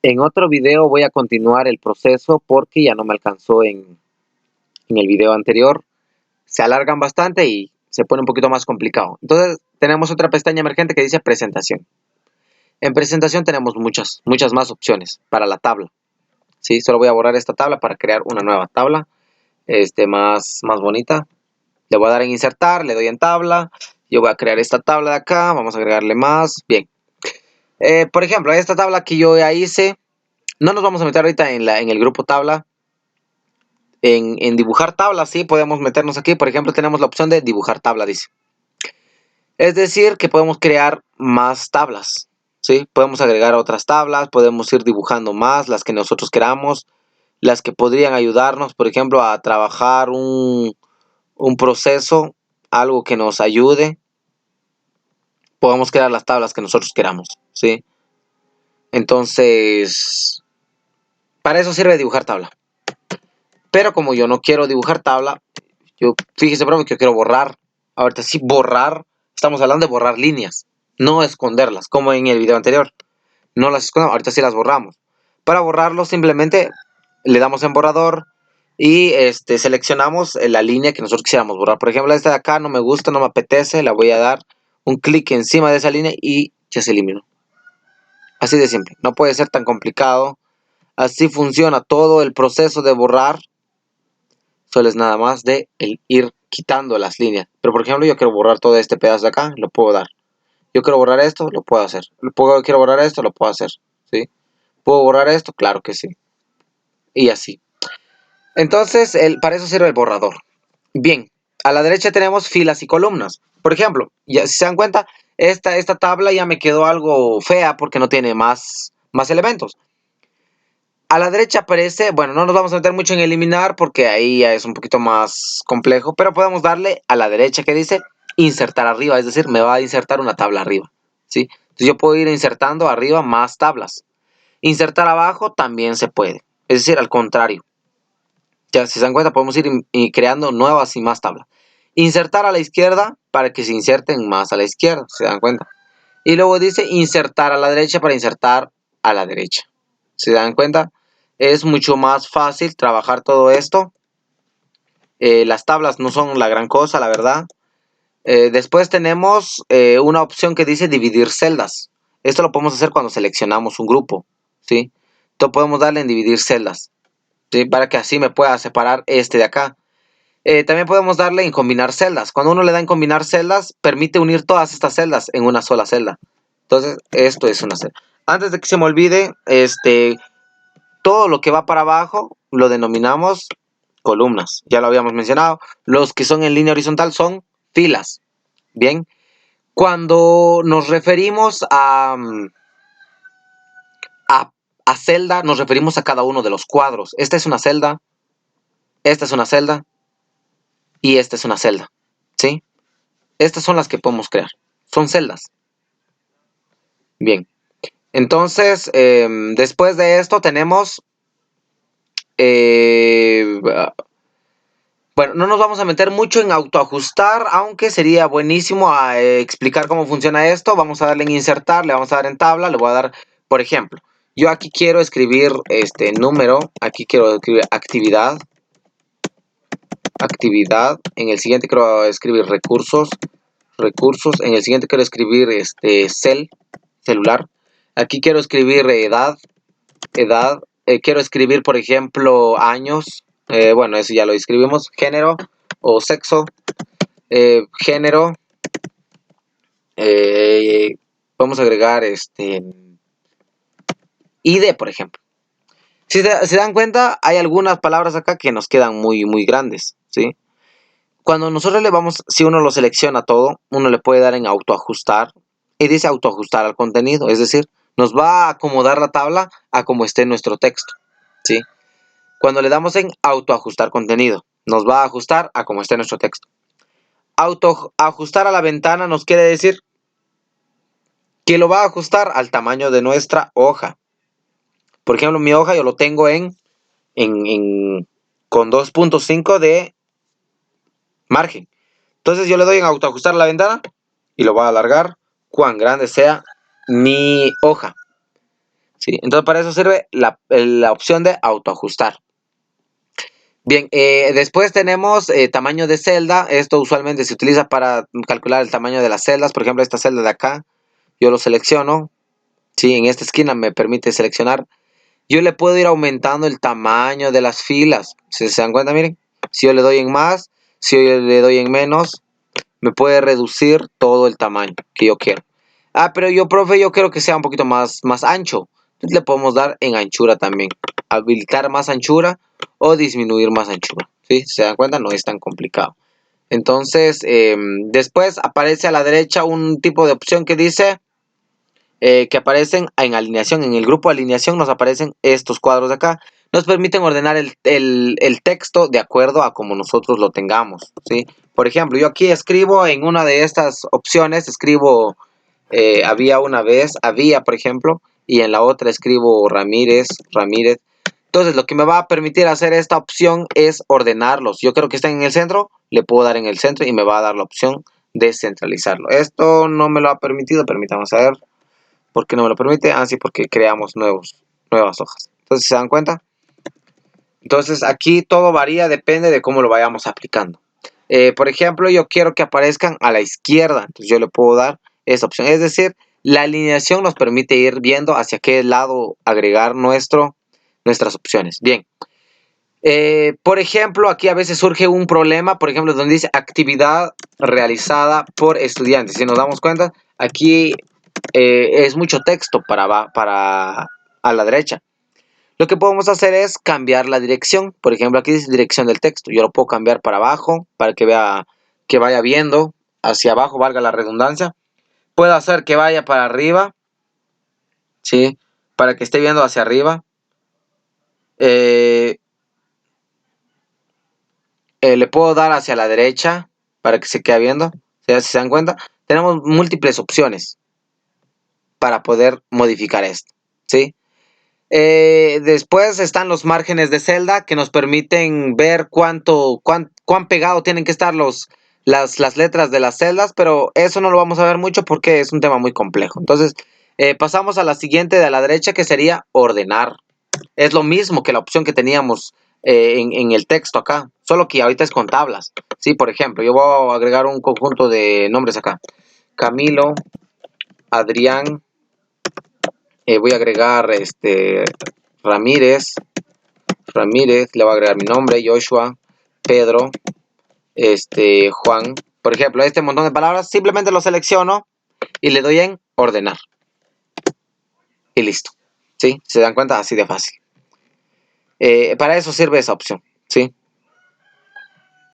En otro video voy a continuar el proceso porque ya no me alcanzó en el video anterior. Se alargan bastante y se pone un poquito más complicado. Entonces tenemos otra pestaña emergente que dice presentación. En presentación tenemos muchas más opciones para la tabla. ¿Sí? Solo voy a borrar esta tabla para crear una nueva tabla más bonita. Le voy a dar en insertar, le doy en tabla. Yo voy a crear esta tabla de acá. Vamos a agregarle más. Bien. Por ejemplo, esta tabla que yo ya hice. No nos vamos a meter ahorita en el grupo tabla. En dibujar tabla, sí, podemos meternos aquí. Por ejemplo, tenemos la opción de dibujar tabla, dice. Es decir, que podemos crear más tablas, ¿sí? Podemos agregar otras tablas, podemos ir dibujando más, las que nosotros queramos, las que podrían ayudarnos, por ejemplo, a trabajar un proceso, algo que nos ayude. Podemos crear las tablas que nosotros queramos, ¿sí? Entonces, para eso sirve dibujar tabla. Pero como yo no quiero dibujar tabla, fíjese, profe, que yo quiero borrar. Ahorita sí, borrar. Estamos hablando de borrar líneas, no esconderlas, como en el video anterior. No las escondemos, ahorita sí las borramos. Para borrarlo simplemente le damos en borrador y seleccionamos la línea que nosotros quisiéramos borrar. Por ejemplo, esta de acá no me gusta, no me apetece, la voy a dar un clic encima de esa línea y ya se eliminó. Así de simple, no puede ser tan complicado. Así funciona todo el proceso de borrar. Solo es nada más de ir quitando las líneas. Pero por ejemplo, yo quiero borrar todo este pedazo de acá, lo puedo dar. Yo quiero borrar esto, lo puedo hacer. Quiero borrar esto, lo puedo hacer. ¿Sí? ¿Puedo borrar esto? Claro que sí. Y así. Entonces, para eso sirve el borrador. Bien, a la derecha tenemos filas y columnas. Por ejemplo, ya, si se dan cuenta, esta tabla ya me quedó algo fea porque no tiene más elementos. A la derecha aparece, bueno, no nos vamos a meter mucho en eliminar porque ahí ya es un poquito más complejo, pero podemos darle a la derecha que dice insertar arriba, es decir, me va a insertar una tabla arriba, ¿sí? Entonces yo puedo ir insertando arriba más tablas. Insertar abajo también se puede, es decir, al contrario. Ya si se dan cuenta podemos ir creando nuevas y más tablas. Insertar a la izquierda para que se inserten más a la izquierda, se dan cuenta. Y luego dice insertar a la derecha para insertar a la derecha. ¿Se dan cuenta? Es mucho más fácil trabajar todo esto. Las tablas no son la gran cosa, la verdad. Después tenemos una opción que dice dividir celdas. Esto lo podemos hacer cuando seleccionamos un grupo, ¿sí? Entonces podemos darle en dividir celdas, ¿sí? Para que así me pueda separar este de acá. También podemos darle en combinar celdas. Cuando uno le da en combinar celdas, permite unir todas estas celdas en una sola celda. Entonces, esto es una celda. Antes de que se me olvide, todo lo que va para abajo lo denominamos columnas. Ya lo habíamos mencionado. Los que son en línea horizontal son filas. Bien. Cuando nos referimos a celda, nos referimos a cada uno de los cuadros. Esta es una celda. Esta es una celda. Y esta es una celda. ¿Sí? Estas son las que podemos crear. Son celdas. Bien. Entonces, después de esto tenemos... bueno, no nos vamos a meter mucho en autoajustar, aunque sería buenísimo explicar cómo funciona esto. Vamos a darle en insertar, le vamos a dar en tabla, le voy a dar, por ejemplo, yo aquí quiero escribir número, aquí quiero escribir actividad, en el siguiente quiero escribir recursos, en el siguiente quiero escribir celular, aquí quiero escribir edad, quiero escribir, por ejemplo, años, bueno, eso ya lo escribimos, género o sexo, género, vamos a agregar ID, por ejemplo. Si se dan cuenta, hay algunas palabras acá que nos quedan muy grandes, ¿sí? Cuando nosotros si uno lo selecciona todo, uno le puede dar en autoajustar y dice autoajustar al contenido, es decir, nos va a acomodar la tabla a como esté nuestro texto, ¿sí? Cuando le damos en autoajustar contenido, nos va a ajustar a como esté nuestro texto. Autoajustar a la ventana nos quiere decir que lo va a ajustar al tamaño de nuestra hoja. Por ejemplo, mi hoja yo lo tengo con 2.5 de margen. Entonces yo le doy en autoajustar a la ventana y lo va a alargar cuán grande sea mi hoja. ¿sí? Entonces para eso sirve la opción de autoajustar. Bien, después tenemos tamaño de celda. Esto usualmente se utiliza para calcular el tamaño de las celdas. Por ejemplo, esta celda de acá, yo lo selecciono. Sí, en esta esquina me permite seleccionar. Yo le puedo ir aumentando el tamaño de las filas. Si se dan cuenta, miren. Si yo le doy en más, si yo le doy en menos, me puede reducir todo el tamaño que yo quiero. Ah, pero yo, profe, yo quiero que sea un poquito más ancho. Entonces le podemos dar en anchura también. Habilitar más anchura o disminuir más anchura. ¿Sí? Si se dan cuenta, no es tan complicado. Entonces, después aparece a la derecha un tipo de opción que dice que aparecen en alineación. En el grupo de alineación nos aparecen estos cuadros de acá. Nos permiten ordenar el texto de acuerdo a como nosotros lo tengamos, ¿sí? Por ejemplo, yo aquí escribo en una de estas opciones, escribo había una vez, había, por ejemplo, y en la otra escribo Ramírez. Entonces, lo que me va a permitir hacer esta opción es ordenarlos. Yo creo que están en el centro, le puedo dar en el centro y me va a dar la opción de centralizarlo. Esto no me lo ha permitido, permítame ver. ¿Por qué no me lo permite? Ah, sí, porque creamos nuevas hojas. Entonces, ¿se dan cuenta? Entonces, aquí todo varía, depende de cómo lo vayamos aplicando. Por ejemplo, yo quiero que aparezcan a la izquierda. Entonces, yo le puedo dar esa opción. Es decir, la alineación nos permite ir viendo hacia qué lado agregar nuestras opciones. Bien. Por ejemplo, aquí a veces surge un problema, por ejemplo, donde dice actividad realizada por estudiantes. Si nos damos cuenta, aquí es mucho texto para a la derecha. Lo que podemos hacer es cambiar la dirección. Por ejemplo, aquí dice dirección del texto. Yo lo puedo cambiar para abajo para que vaya viendo hacia abajo, valga la redundancia. Puedo hacer que vaya para arriba, ¿sí? Para que esté viendo hacia arriba. Le puedo dar hacia la derecha para que se quede viendo. Si se dan cuenta, tenemos múltiples opciones para poder modificar esto, ¿sí? Después están los márgenes de celda que nos permiten ver cuán pegado tienen que estar las letras de las celdas, pero eso no lo vamos a ver mucho porque es un tema muy complejo. Entonces, pasamos a la siguiente de la derecha, que sería ordenar. Es lo mismo que la opción que teníamos en el texto acá, solo que ahorita es con tablas. Sí, por ejemplo, yo voy a agregar un conjunto de nombres acá. Camilo, Adrián, voy a agregar Ramírez, le voy a agregar mi nombre, Joshua, Pedro, Juan. Por ejemplo, este montón de palabras, simplemente lo selecciono y le doy en ordenar. Y listo. ¿Sí? ¿Se dan cuenta? Así de fácil. Para eso sirve esa opción.